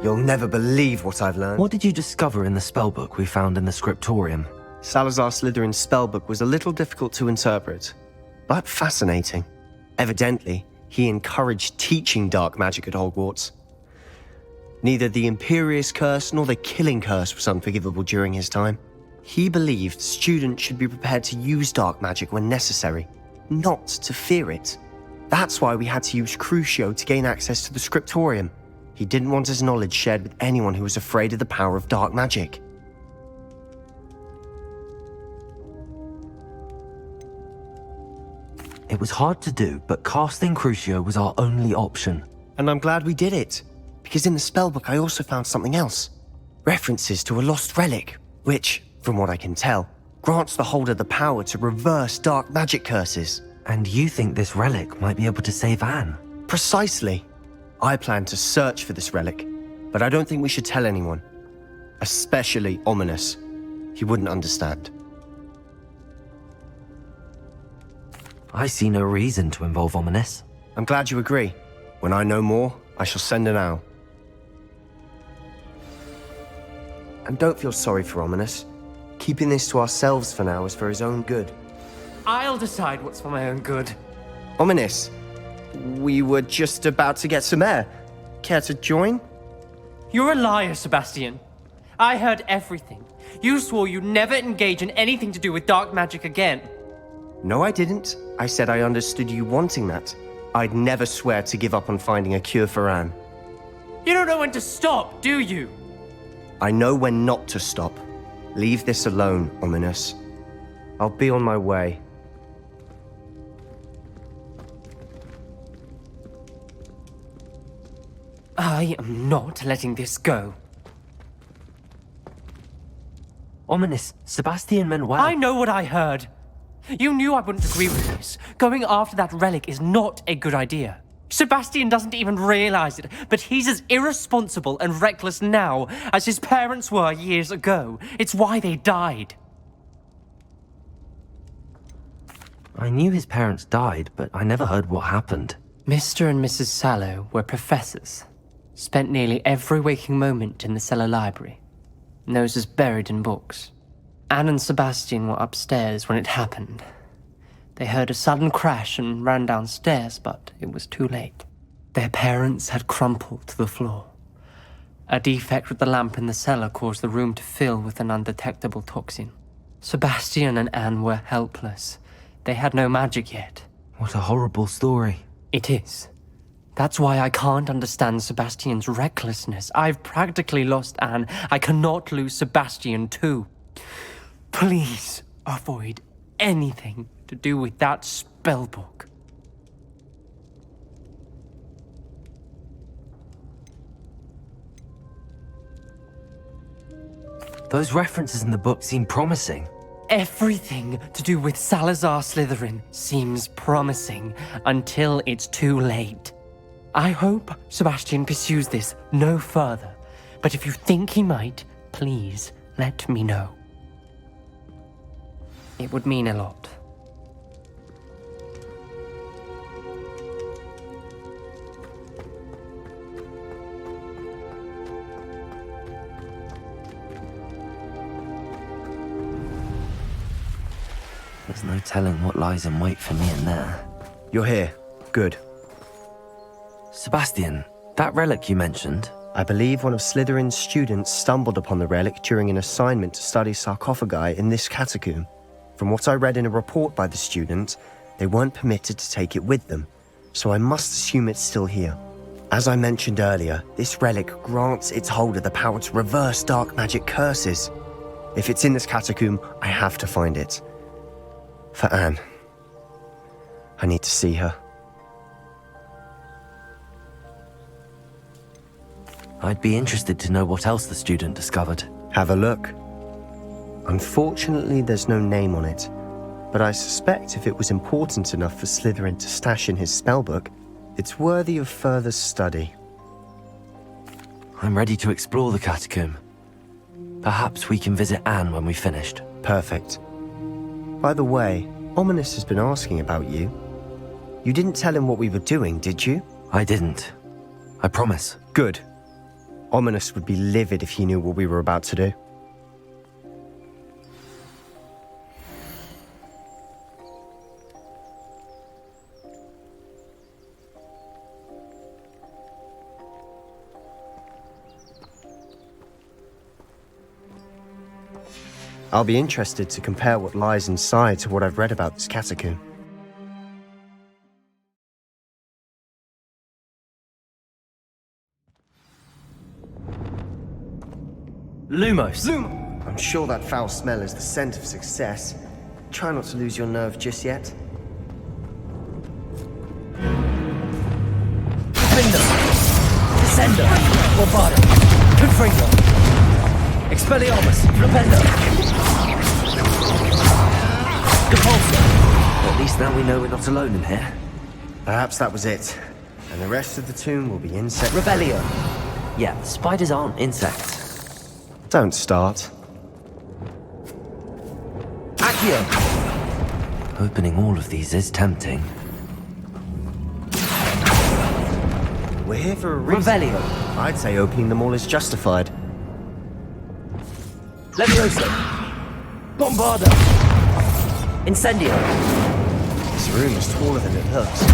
You'll never believe what I've learned. What did you discover in the spellbook we found in the Scriptorium? Salazar Slytherin's spellbook was a little difficult to interpret, but fascinating. Evidently, he encouraged teaching dark magic at Hogwarts. Neither the Imperious Curse nor the Killing Curse was unforgivable during his time. He believed students should be prepared to use dark magic when necessary, not to fear it. That's why we had to use Crucio to gain access to the Scriptorium. He didn't want his knowledge shared with anyone who was afraid of the power of dark magic. It was hard to do, but casting Crucio was our only option. And I'm glad we did it, because in the spellbook I also found something else. References to a lost relic, which, from what I can tell, grants the holder the power to reverse dark magic curses. And you think this relic might be able to save Anne? Precisely. I plan to search for this relic, but I don't think we should tell anyone. Especially Ominis. He wouldn't understand. I see no reason to involve Ominis. I'm glad you agree. When I know more, I shall send an owl. And don't feel sorry for Ominis. Keeping this to ourselves for now is for his own good. I'll decide what's for my own good. Ominis, we were just about to get some air. Care to join? You're a liar, Sebastian. I heard everything. You swore you'd never engage in anything to do with dark magic again. No, I didn't. I said I understood you wanting that. I'd never swear to give up on finding a cure for Anne. You don't know when to stop, do you? I know when not to stop. Leave this alone, Ominis. I'll be on my way. I am not letting this go. Ominis, Sebastian meant well. I know what I heard. You knew I wouldn't agree with this. Going after that relic is not a good idea. Sebastian doesn't even realize it, but he's as irresponsible and reckless now as his parents were years ago. It's why they died. I knew his parents died, but I never heard what happened. Mr. and Mrs. Sallow were professors. Spent nearly every waking moment in the cellar library. Noses buried in books. Anne and Sebastian were upstairs when it happened. They heard a sudden crash and ran downstairs, but it was too late. Their parents had crumpled to the floor. A defect with the lamp in the cellar caused the room to fill with an undetectable toxin. Sebastian and Anne were helpless. They had no magic yet. What a horrible story. It is. That's why I can't understand Sebastian's recklessness. I've practically lost Anne. I cannot lose Sebastian too. Please avoid anything to do with that spellbook. Those references in the book seem promising. Everything to do with Salazar Slytherin seems promising until it's too late. I hope Sebastian pursues this no further, but if you think he might, please let me know. It would mean a lot. There's no telling what lies in wait for me in there. You're here. Good. Sebastian, that relic you mentioned. I believe one of Slytherin's students stumbled upon the relic during an assignment to study sarcophagi in this catacomb. From what I read in a report by the student, they weren't permitted to take it with them, so I must assume it's still here. As I mentioned earlier, this relic grants its holder the power to reverse dark magic curses. If it's in this catacomb, I have to find it. For Anne. I need to see her. I'd be interested to know what else the student discovered. Have a look. Unfortunately, there's no name on it, but I suspect if it was important enough for Slytherin to stash in his spellbook, it's worthy of further study. I'm ready to explore the catacomb. Perhaps we can visit Anne when we've finished. Perfect. By the way, Ominis has been asking about you. You didn't tell him what we were doing, did you? I didn't. I promise. Good. Ominis would be livid if he knew what we were about to do. I'll be interested to compare what lies inside to what I've read about this catacomb. Lumos! I'm sure that foul smell is the scent of success. Try not to lose your nerve just yet. Defender! Descender! Bombarda! Confringo! Expelliarmus! Repender! Depulsor! At least now we know we're not alone in here. Perhaps that was it. And the rest of the tomb will be insect. Revelio! Yeah, spiders aren't insects. Don't start. Accio! Opening all of these is tempting. We're here for a reason. Revelio! I'd say opening them all is justified. Levioso! Bombarda! Incendio! This room is taller than it looks.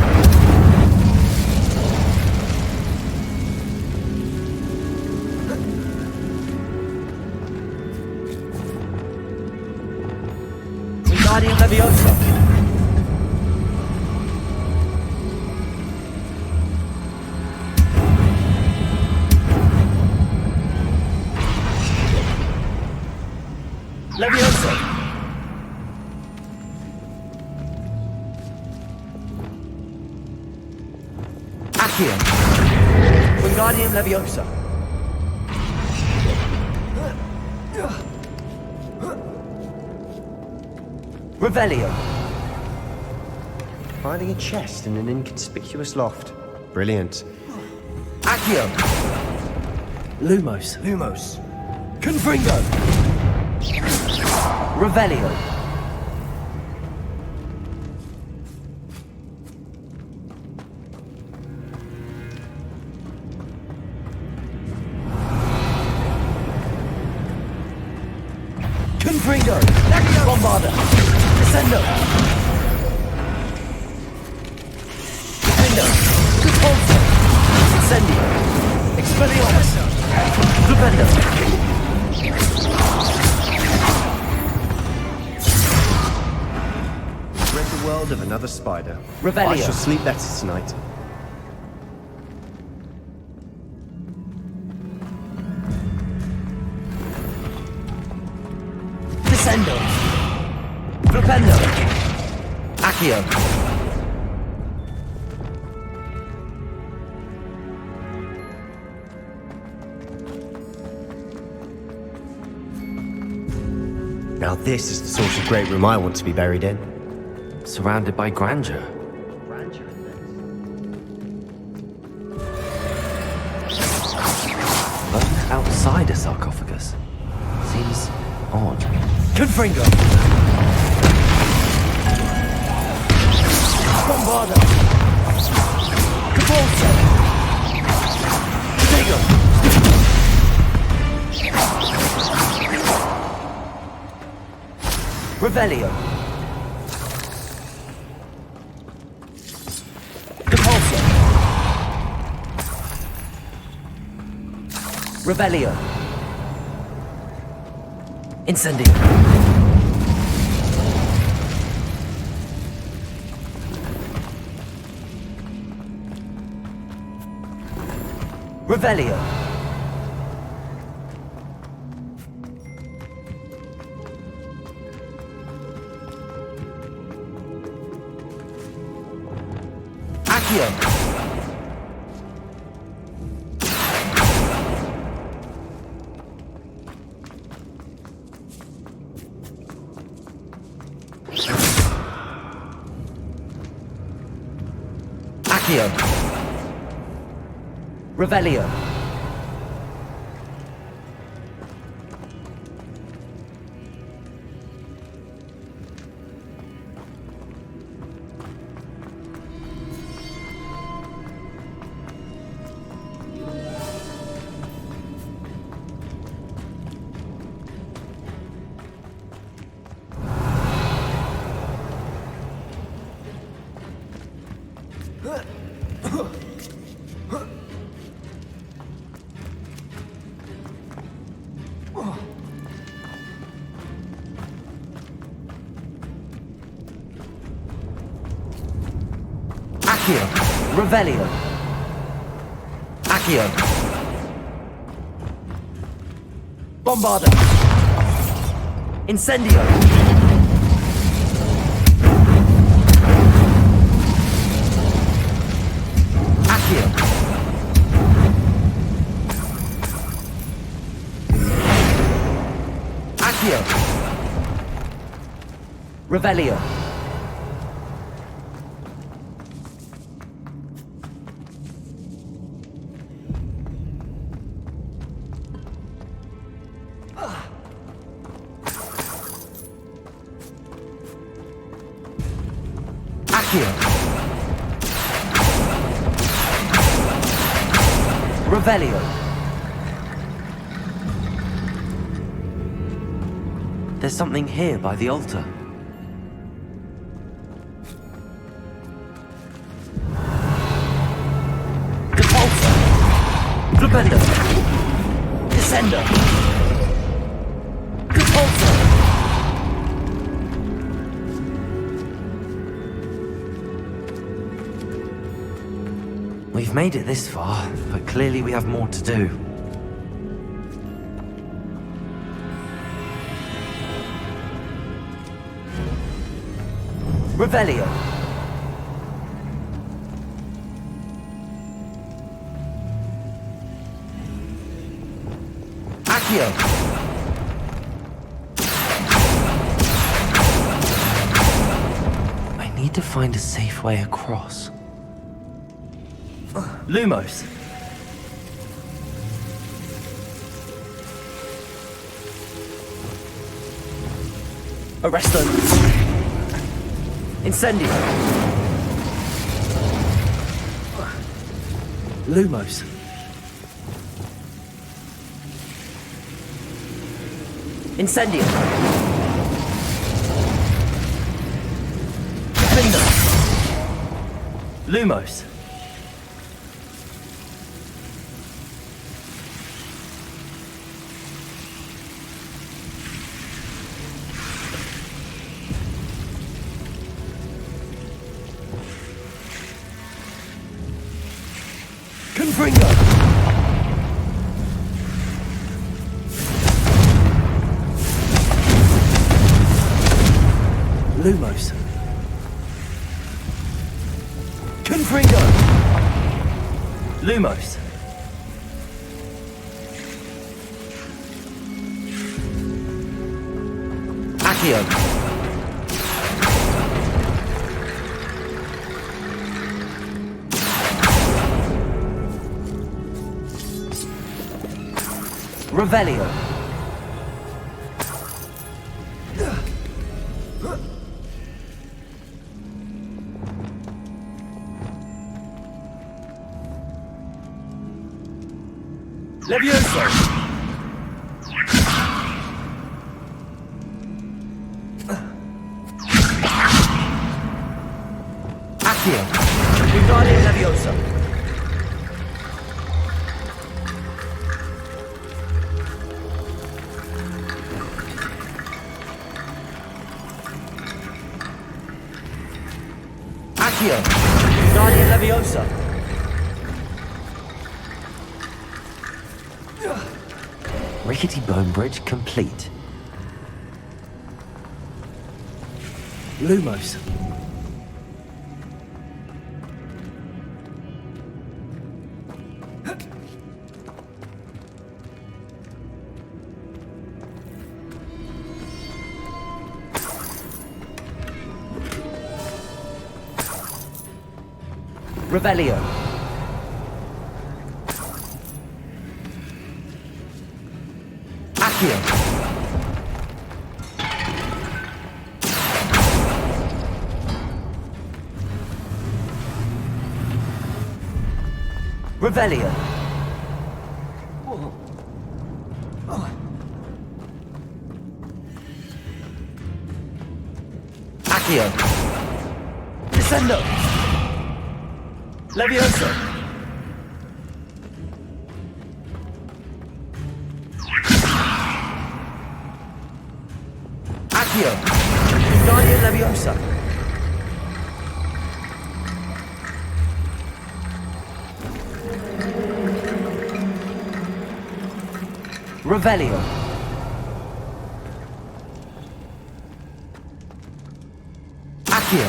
Wingardium Leviosa! Leviosa! Accio! Wingardium Leviosa! Revelio! Finding a chest in an inconspicuous loft. Brilliant. Accio! Lumos! Lumos. Confringo! Revelio! Confringo! Bombarda! Descendo! Defendo! Depulsor! Incendio! Expelliarmus! Defendo! Rid the world of another spider. Revelio. I shall sleep better tonight. Descendo! Flipendo! Accio! Now this is the sort of great room I want to be buried in. Surrounded by grandeur. But outside a sarcophagus. Seems odd. Confringo! Bombarda! Depulsor! Digo! Revelio! Depulsor! Revelio! Incendio! Revelio! Accio! Accio! Revelio! Accio. Revelio. Accio. Bombarda. Incendio. Accio. Accio. Revelio. Accio. Revelio. There's something here by the altar. Repulsor. Flipendo. Descender. Repulsor. We've made it this far, but clearly we have more to do. Revelio. Accio. I need to find a safe way across. Lumos. Arresto. Incendio. Lumos. Incendio. Defender. Lumos. Confringo. Lumos. Confringo. Lumos. Accio. Revelio. Levioso. Accio. Wingardium Levioso. Accio. Wingardium Leviosa. Rickety bone bridge complete. Lumos. Revelio. Accio. Revelio. Accio. Descendo. Levioso. Accio. Wingardium Leviosa. Revelio. Accio.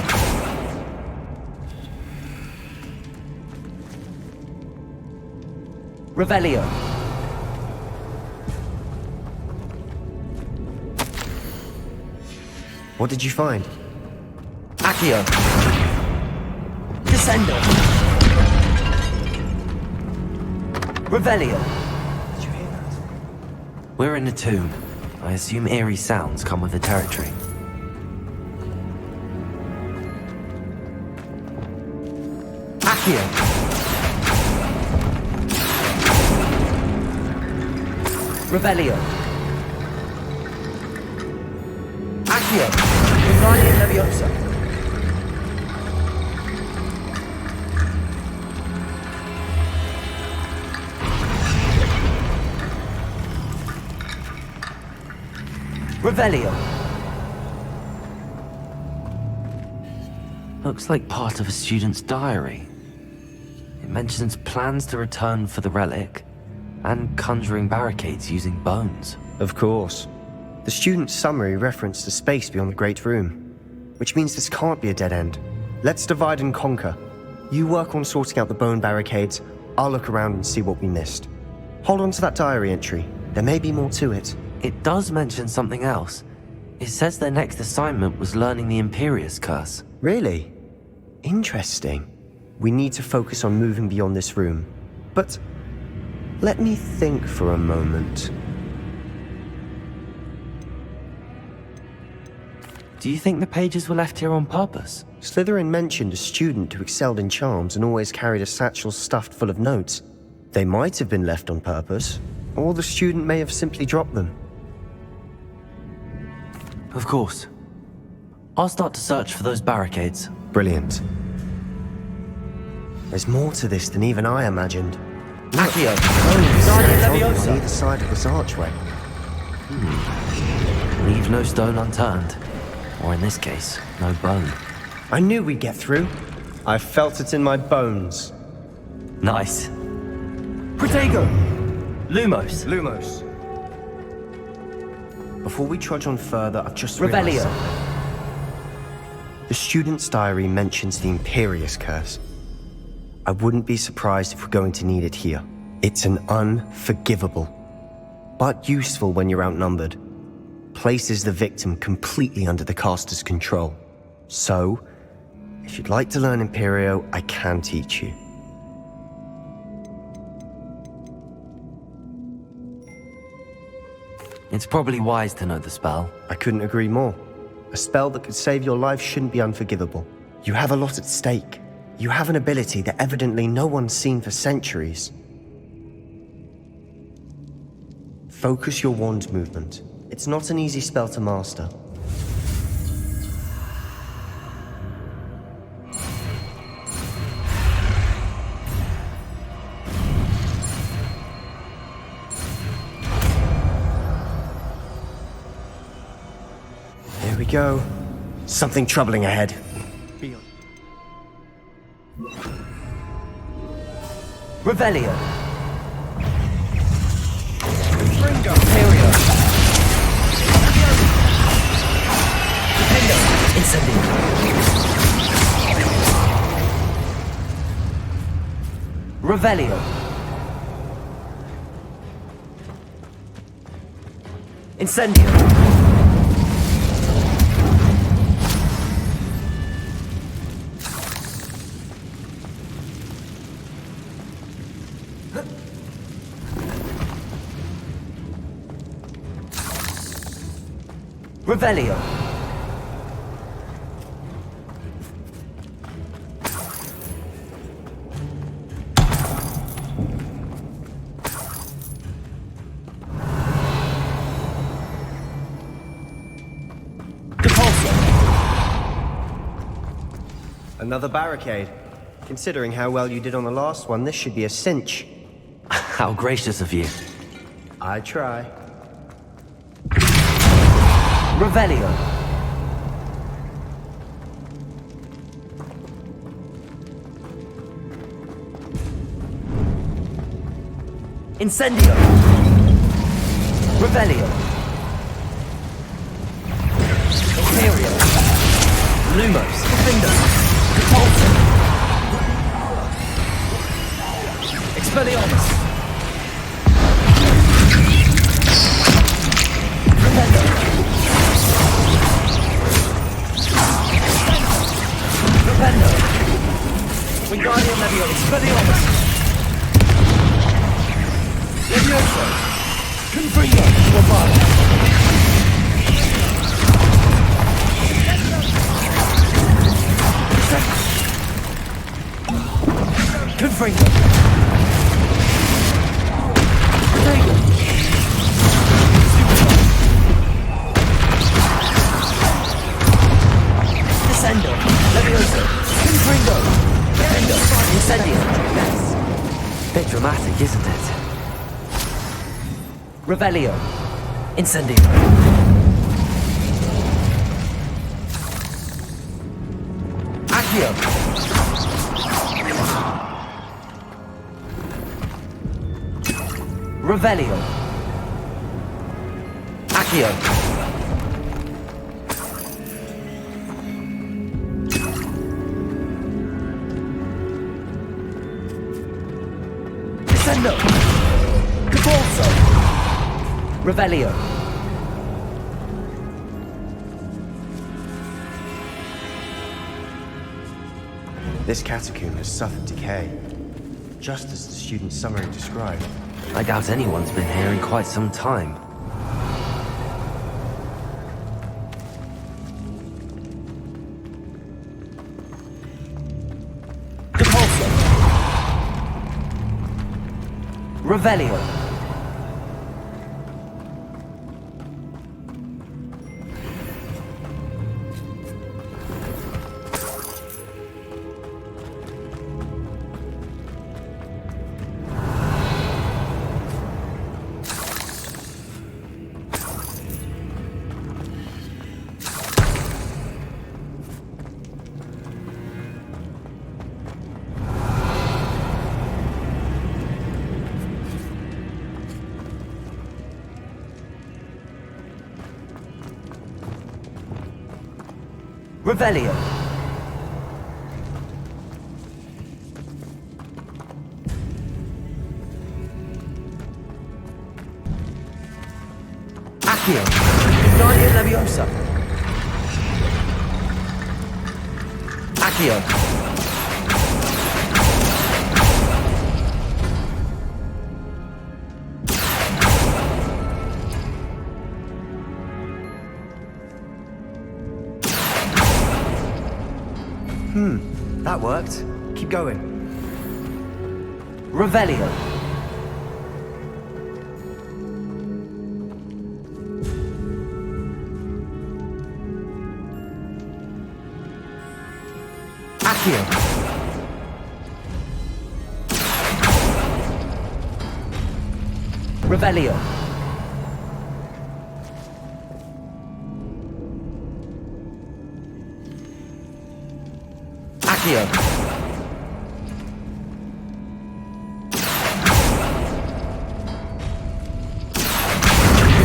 Revelio. What did you find? Accio. Descendo. Revelio. Did you hear that? We're in a tomb. I assume eerie sounds come with the territory. Accio. Revelio. Accio. Wingardium Leviosa. Revelio. Looks like part of a student's diary. It mentions plans to return for the relic and conjuring barricades using bones. Of course. The student's summary referenced a space beyond the Great Room, which means this can't be a dead end. Let's divide and conquer. You work on sorting out the bone barricades, I'll look around and see what we missed. Hold on to that diary entry. There may be more to it. It does mention something else. It says their next assignment was learning the Imperious Curse. Really? Interesting. We need to focus on moving beyond this room. But let me think for a moment. Do you think the pages were left here on purpose? Slytherin mentioned a student who excelled in charms and always carried a satchel stuffed full of notes. They might have been left on purpose, or the student may have simply dropped them. Of course. I'll start to search for those barricades. Brilliant. There's more to this than even I imagined. Accio. On either side of this archway. Leave no stone unturned. Or in this case, no bone. I knew we'd get through. I felt it in my bones. Nice. Protego! Lumos. Lumos. Before we trudge on further, I've just Revelio. realized something. The student's diary mentions the Imperious Curse. I wouldn't be surprised if we're going to need it here. It's an unforgivable, but useful when you're outnumbered. Places the victim completely under the caster's control. So, if you'd like to learn Imperio, I can teach you. It's probably wise to know the spell. I couldn't agree more. A spell that could save your life shouldn't be unforgivable. You have a lot at stake. You have an ability that evidently no one's seen for centuries. Focus your wand movement. It's not an easy spell to master. Here we go. Something troubling ahead. Revelio. Imperio. Incendio. Revelio. Incendio. Revelio. Another barricade. Considering how well you did on the last one, this should be a cinch. How gracious of you. I try. Revelio. Incendio. Revelio. Imperial. Lumos. Defender. Repulsor. Expelliarmus. Rependo. Rependo. Wingardium Leviosa. Expelliarmus. Leviosa. Confringo. Wabara. Confringo. Potato. Descendo. Leviosa. Confringo. Defendo. Incendio. Bit dramatic, isn't it? Revelio. Incendio. Accio. Revelio. Accio. Descendo. Cabalso. Revelio. This catacomb has suffered decay, just as the student's summary described. I doubt anyone's been here in quite some time. Depulso. Revelio. Revelio. Accio. Guardian Leviosa. Accio. That worked. Keep going. Revelio. Accio. Revelio. Accio.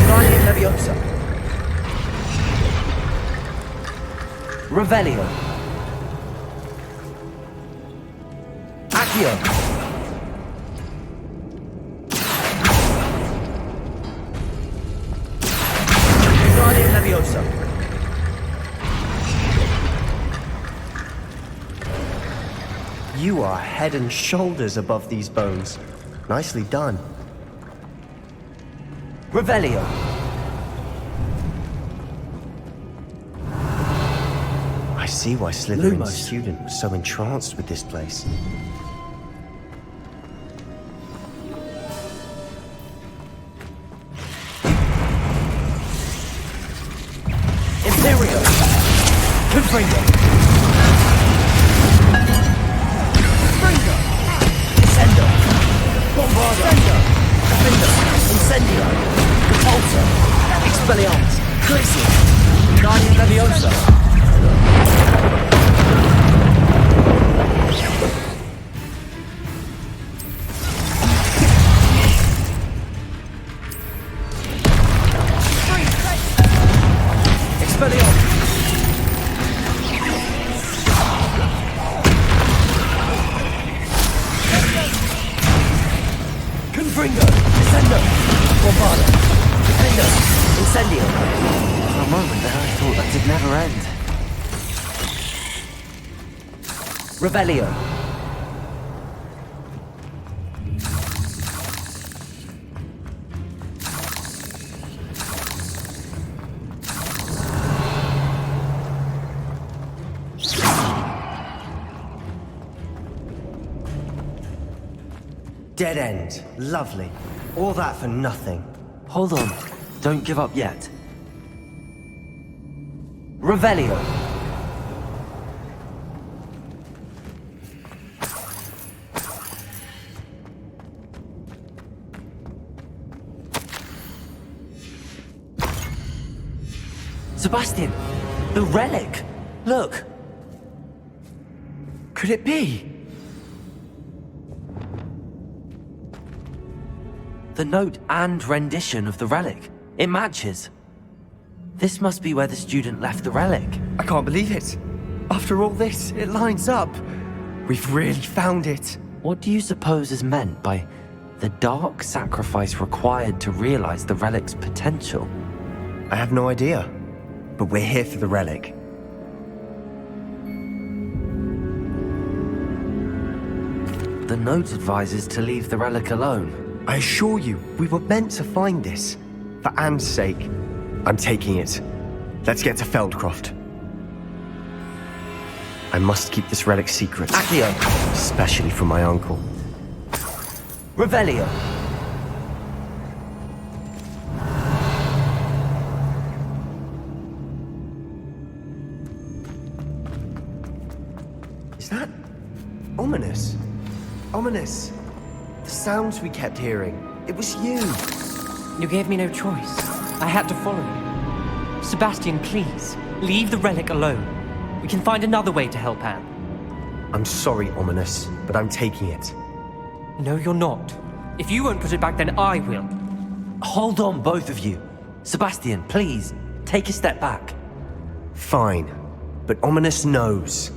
Guardian Leviosa. Revelio. Accio. Guardian Leviosa. You are head and shoulders above these bones. Nicely done. Revelio. I see why Slytherin's Lumos. student was so entranced with this place. Imperial. Confringo. Descendo. Bombardo. Defender. Incendio. Repulsor. Expelliarmus. Glacier. Guardian Leviosa. Confringo! Descendo! Bombado! Defendo! Incendio! For a moment there, I thought that it'd never end. Revelio! Dead end. Lovely. All that for nothing. Hold on. Don't give up yet. Revelio! Sebastian! The relic! Look! Could it be? The note and rendition of the relic. It matches. This must be where the student left the relic. I can't believe it. After all this, it lines up. We've really found it. What do you suppose is meant by the dark sacrifice required to realize the relic's potential? I have no idea. But we're here for the relic. The note advises to leave the relic alone. I assure you, we were meant to find this. For Anne's sake. I'm taking it. Let's get to Feldcroft. I must keep this relic secret. Accio! Especially from my uncle. Revelio! Is that ominous? Ominous. The sounds we kept hearing. It was you. You gave me no choice. I had to follow you. Sebastian, please, leave the relic alone. We can find another way to help Anne. I'm sorry, Ominous, but I'm taking it. No, you're not. If you won't put it back, then I will. Hold on, both of you. Sebastian, please, take a step back. Fine. But Ominous knows.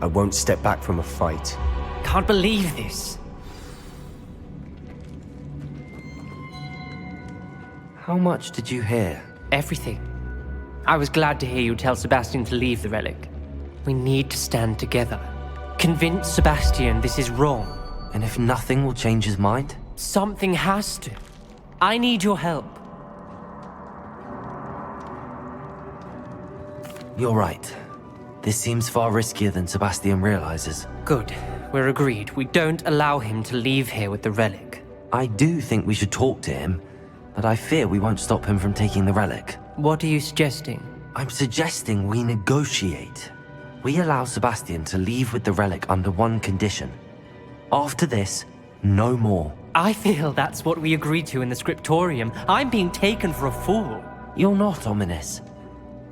I won't step back from a fight. Can't believe this. How much did you hear? Everything. I was glad to hear you tell Sebastian to leave the relic. We need to stand together. Convince Sebastian this is wrong. And if nothing will change his mind? Something has to. I need your help. You're right. This seems far riskier than Sebastian realizes. Good. We're agreed. We don't allow him to leave here with the relic. I do think we should talk to him, but I fear we won't stop him from taking the relic. What are you suggesting? I'm suggesting we negotiate. We allow Sebastian to leave with the relic under one condition. After this, no more. I feel that's what we agreed to in the Scriptorium. I'm being taken for a fool. You're not, Ominis.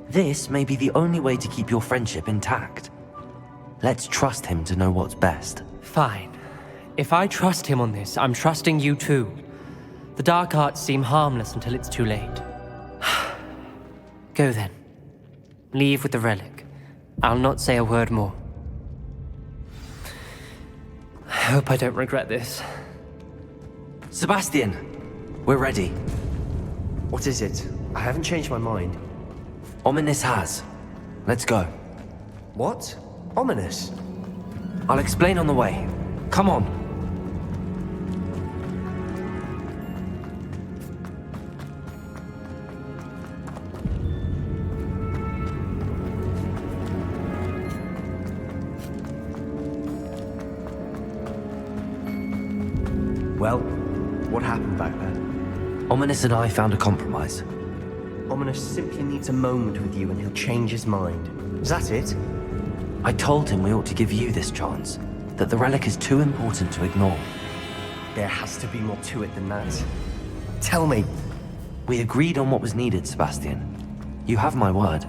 This may be the only way to keep your friendship intact. Let's trust him to know what's best. Fine. If I trust him on this, I'm trusting you too. The dark arts seem harmless until it's too late. Go then. Leave with the relic. I'll not say a word more. I hope I don't regret this. Sebastian, we're ready. What is it? I haven't changed my mind. Ominis has. Let's go. What? Ominous? I'll explain on the way. Come on. Well, what happened back there? Ominis and I found a compromise. Ominous simply needs a moment with you and he'll change his mind. Is that it? I told him we ought to give you this chance, that the relic is too important to ignore. There has to be more to it than that. Tell me. We agreed on what was needed, Sebastian. You have my word.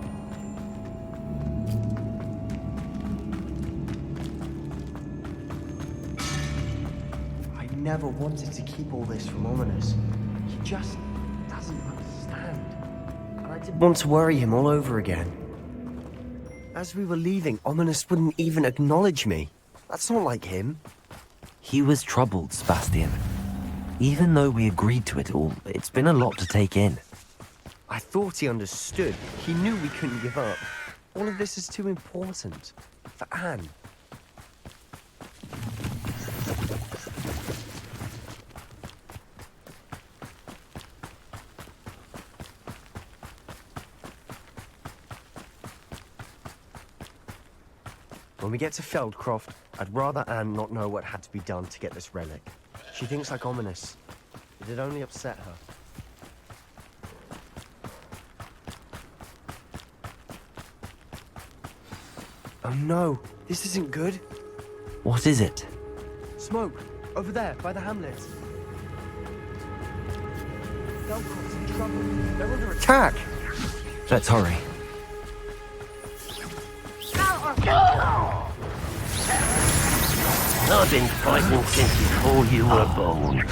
I never wanted to keep all this from Ominous. He just doesn't understand. And I'd Didn't want to worry him all over again. As we were leaving, Ominis wouldn't even acknowledge me. That's not like him. He was troubled, Sebastian. Even though we agreed to it all, it's been a lot to take in. I thought he understood. He knew we couldn't give up. All of this is too important. For Anne. When we get to Feldcroft, I'd rather Anne not know what had to be done to get this relic. She thinks like Ominis. It'd only upset her. Oh no, this isn't good. What is it? Smoke, over there, by the hamlet. Feldcroft's in trouble. They're under attack. Let's hurry. I've been fighting since before you were born.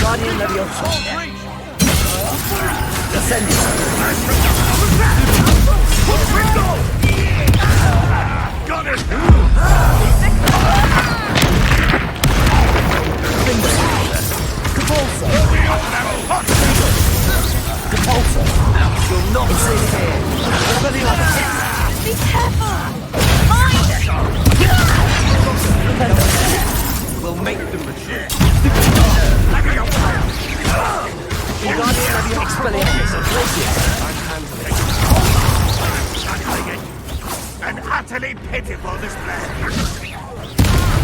Guardian Leviosa. Ascending. Got it! Capulso! Capulso! You'll not see here! Be careful! Mine! We'll make them retreat. An utterly pitiful display.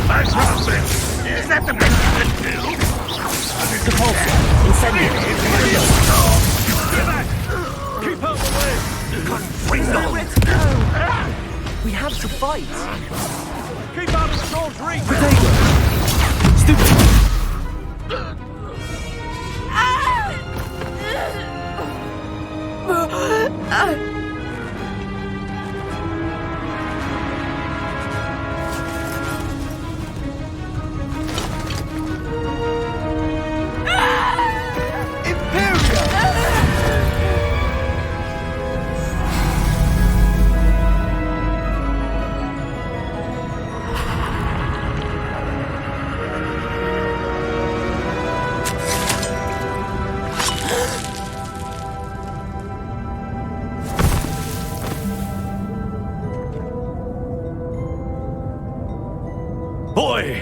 My problem is that the best you can do? Capulso! Incendio! Keep out the way! We have to fight! Keep out of the sword's reach! Stupid! Boy!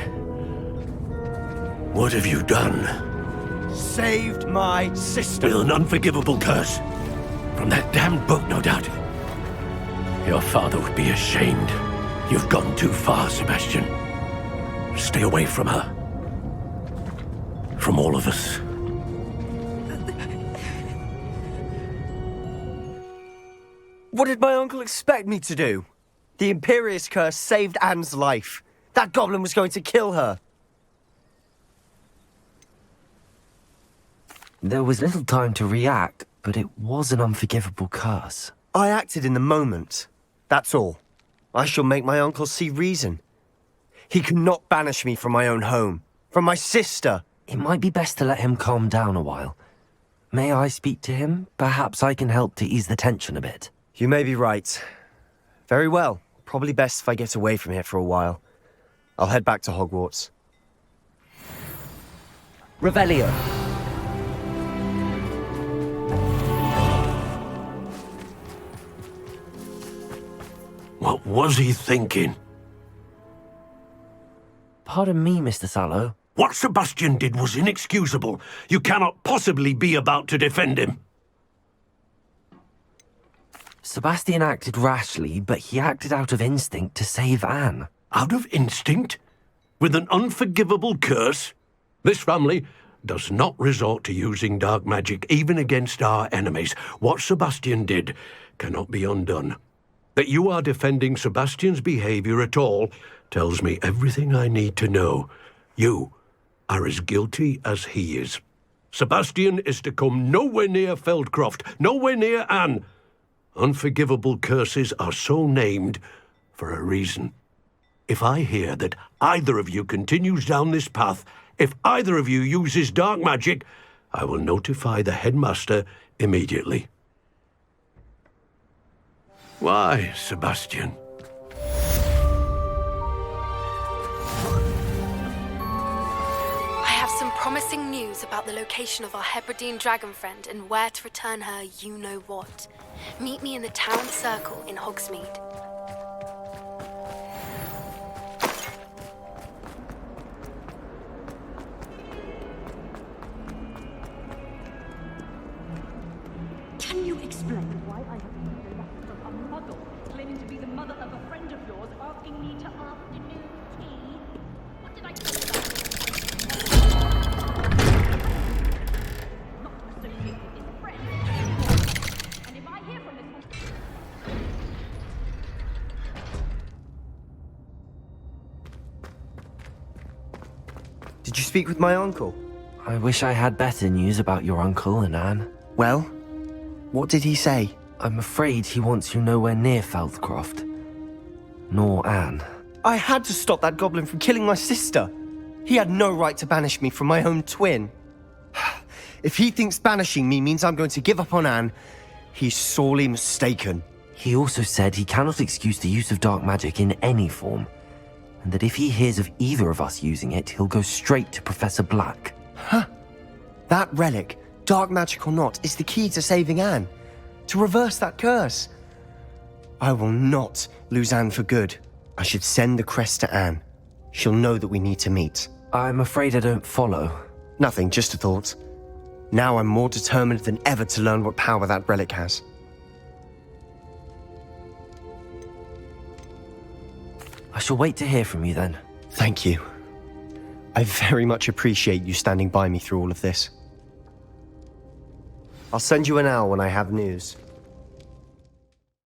What have you done? Saved my sister. With an unforgivable curse. From that damned book, no doubt. Your father would be ashamed. You've gone too far, Sebastian. Stay away from her. From all of us. What did my uncle expect me to do? The Imperious curse saved Anne's life. That goblin was going to kill her. There was little time to react, but it was an unforgivable curse. I acted in the moment. That's all. I shall make my uncle see reason. He cannot banish me from my own home. From my sister. It might be best to let him calm down a while. May I speak to him? Perhaps I can help to ease the tension a bit. You may be right. Very well. Probably best if I get away from here for a while. I'll head back to Hogwarts. Revelio. What was he thinking? Pardon me, Mr. Sallow. What Sebastian did was inexcusable. You cannot possibly be about to defend him. Sebastian acted rashly, but he acted out of instinct to save Anne. Out of instinct? With an unforgivable curse? This family does not resort to using dark magic even against our enemies. What Sebastian did cannot be undone. That you are defending Sebastian's behavior at all tells me everything I need to know. You are as guilty as he is. Sebastian is to come nowhere near Feldcroft, nowhere near Anne. Unforgivable curses are so named for a reason. If I hear that either of you continues down this path, if either of you uses dark magic, I will notify the headmaster immediately. Why, Sebastian? I have some promising news about the location of our Hebridean dragon friend and where to return her you-know-what. Meet me in the town circle in Hogsmeade. Can you explain why I have received a letter from a muggle claiming to be the mother of a friend of yours asking me to afternoon tea? What did I do about not to associate with his friend anymore. And if I hear from this one... Did you speak with my uncle? I wish I had better news about your uncle and Anne. Well, what did he say? I'm afraid he wants you nowhere near Feldcroft. Nor Anne. I had to stop that goblin from killing my sister. He had no right to banish me from my own twin. If he thinks banishing me means I'm going to give up on Anne, he's sorely mistaken. He also said he cannot excuse the use of dark magic in any form, and that if he hears of either of us using it, he'll go straight to Professor Black. That relic, dark magic or not, is the key to saving Anne. To reverse that curse. I will not lose Anne for good. I should send the crest to Anne. She'll know that we need to meet. I'm afraid I don't follow. Nothing, just a thought. Now I'm more determined than ever to learn what power that relic has. I shall wait to hear from you then. Thank you. I very much appreciate you standing by me through all of this. I'll send you an owl when I have news.